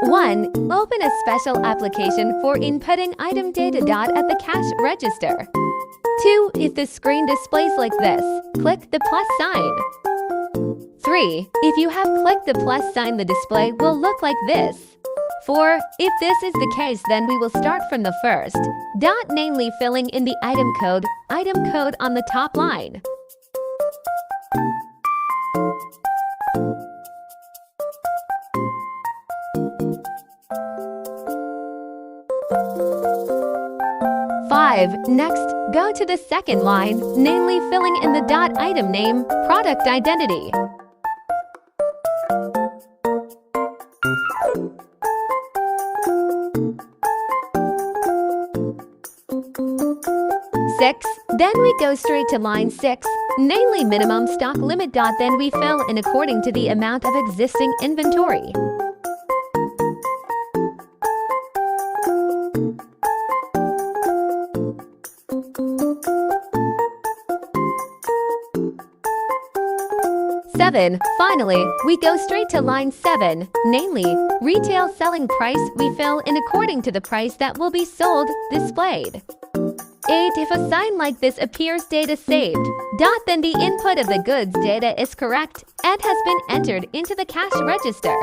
1. Open a special application for inputting item data. At the cash register. 2. If the screen displays like this, click the plus sign. 3. If you have clicked the plus sign, the display will look like this. 4. If this is the case, then we will start from the first. Namely filling in the item code on the top line. Next, go to the second line, namely filling in the item name, product identity. 6. Then we go straight to line 6, namely minimum stock limit. Then we fill in according to the amount of existing inventory. 7. Finally, we go straight to line 7, namely retail selling price. We fill in according to the price that will be sold, displayed. 8. If a sign like this appears, data saved. Then the input of the goods data is correct and has been entered into the cash register.